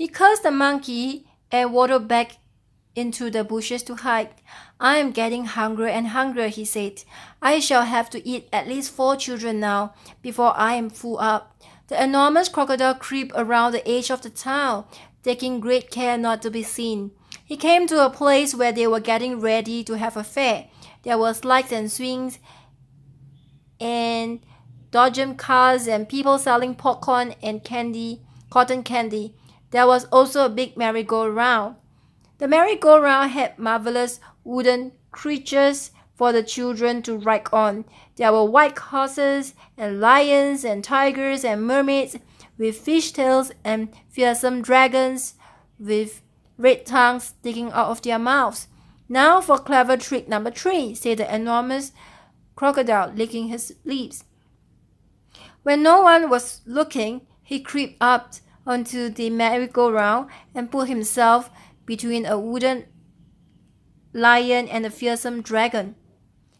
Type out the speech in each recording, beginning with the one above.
He cursed the monkey and waddled back into the bushes to hide. I am getting hungrier and hungrier, he said. I shall have to eat at least 4 children now before I am full up. The enormous crocodile crept around the edge of the town, taking great care not to be seen. He came to a place where they were getting ready to have a fair. There were slides and swings and dodgem cars and people selling popcorn and cotton candy. There was also a big merry-go-round. The merry-go-round had marvelous wooden creatures for the children to ride on. There were white horses and lions and tigers and mermaids with fish tails and fearsome dragons with red tongues sticking out of their mouths. Now for clever trick number 3, said the enormous crocodile, licking his lips. When no one was looking, he crept up onto the merry-go-round and put himself between a wooden lion and a fearsome dragon.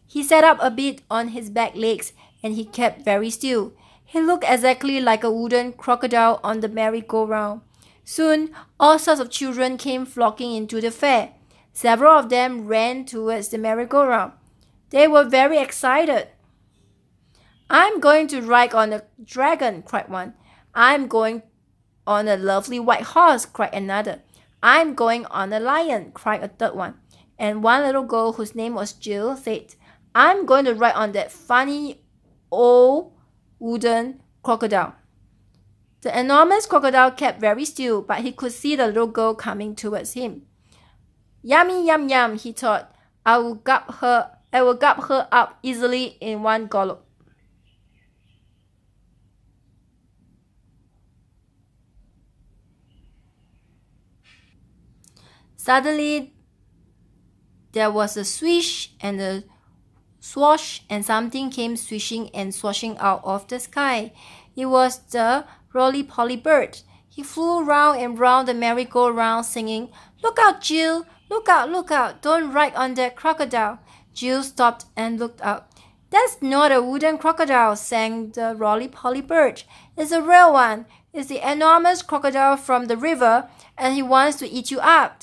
He sat up a bit on his back legs and he kept very still. He looked exactly like a wooden crocodile on the merry-go-round. Soon, all sorts of children came flocking into the fair. Several of them ran towards the merry-go-round. They were very excited. I'm going to ride on a dragon, cried one. I'm going on a lovely white horse, cried another. I'm going on a lion, cried a third one. And one little girl whose name was Jill said, I'm going to ride on that funny old wooden crocodile. The enormous crocodile kept very still, but he could see the little girl coming towards him. Yummy, yum, yum, he thought. I will gulp her up easily in one gulp. Suddenly, there was a swish and a swash, and something came swishing and swashing out of the sky. It was the roly-poly bird. He flew round and round the merry-go-round singing, Look out, Jill! Look out! Don't ride on that crocodile! Jill stopped and looked up. That's not a wooden crocodile, sang the roly-poly bird. It's a real one. It's the enormous crocodile from the river, and he wants to eat you up.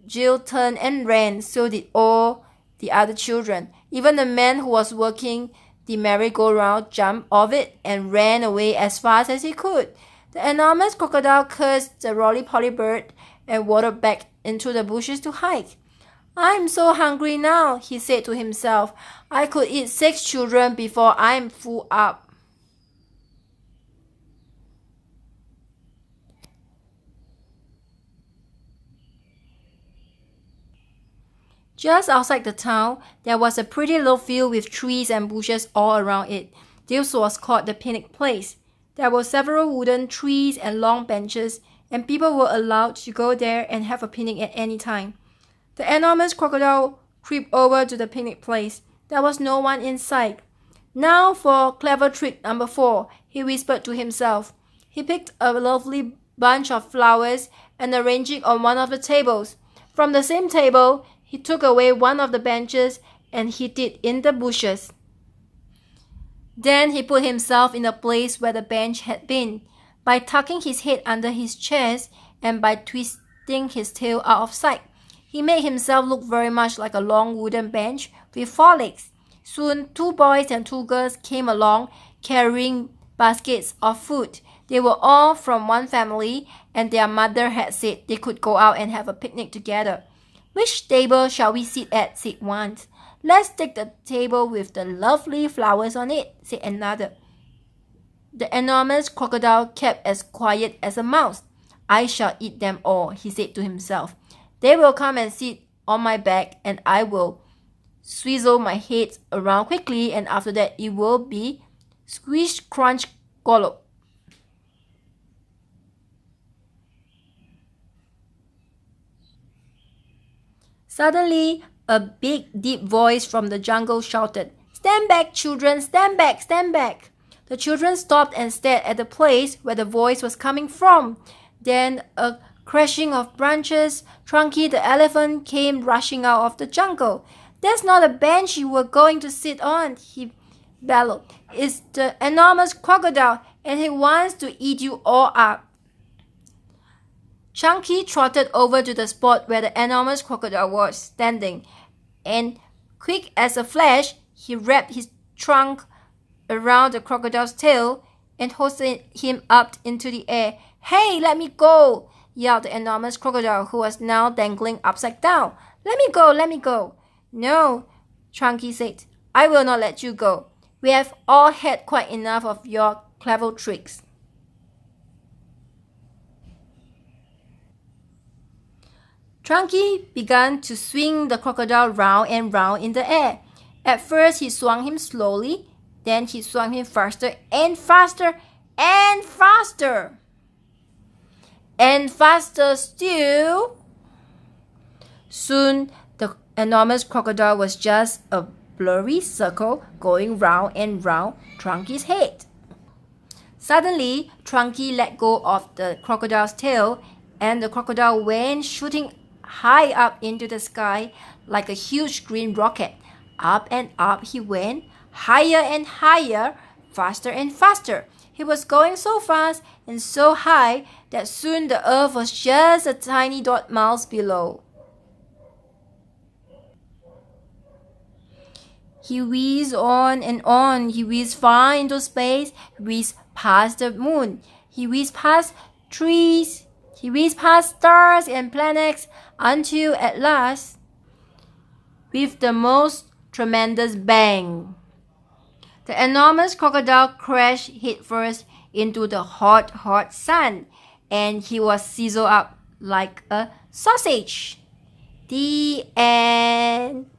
Jill turned and ran, so did all the other children. Even the man who was working the merry-go-round jumped off it and ran away as fast as he could. The enormous crocodile cursed the roly-poly bird and waddled back into the bushes to hide. I'm so hungry now, he said to himself. I could eat 6 children before I'm full up. Just outside the town, there was a pretty little field with trees and bushes all around it. This was called the picnic place. There were several wooden trees and long benches, and people were allowed to go there and have a picnic at any time. The enormous crocodile crept over to the picnic place. There was no one in sight. Now for clever trick number 4, he whispered to himself. He picked a lovely bunch of flowers and arranged it on one of the tables. From the same table, he took away one of the benches and hid it in the bushes. Then he put himself in the place where the bench had been. By tucking his head under his chest and by twisting his tail out of sight, he made himself look very much like a long wooden bench with 4 legs. Soon 2 boys and 2 girls came along carrying baskets of food. They were all from one family, and their mother had said they could go out and have a picnic together. Which table shall we sit at? Said one. Let's take the table with the lovely flowers on it, said another. The enormous crocodile kept as quiet as a mouse. I shall eat them all, he said to himself. They will come and sit on my back, and I will swizzle my head around quickly, and after that it will be squish, crunch, gollop. Suddenly, a big, deep voice from the jungle shouted, Stand back, children! Stand back! Stand back! The children stopped and stared at the place where the voice was coming from. Then a crashing of branches. Trunky the elephant came rushing out of the jungle. That's not a bench you were going to sit on, he bellowed. It's the enormous crocodile, and he wants to eat you all up. Chunky trotted over to the spot where the enormous crocodile was standing, and quick as a flash, he wrapped his trunk around the crocodile's tail and hoisted him up into the air. "Hey, let me go!" yelled the enormous crocodile, who was now dangling upside down. "Let me go, let me go." "No," Chunky said, "I will not let you go. We have all had quite enough of your clever tricks." Chunky began to swing the crocodile round and round in the air. At first, he swung him slowly, then he swung him faster and faster and faster. And faster still. Soon, the enormous crocodile was just a blurry circle going round and round Chunky's head. Suddenly, Chunky let go of the crocodile's tail, and the crocodile went shooting high up into the sky like a huge green rocket. Up and up he went, higher and higher, faster and faster. He was going so fast and so high that soon the earth was just a tiny dot miles below. He whizzed on and on. He whizzed far into space. He whizzed past the moon. He whizzed past trees. He whizzed past stars and planets until at last, with the most tremendous bang, the enormous crocodile crashed headfirst into the hot, hot sun, and he was sizzled up like a sausage. The end.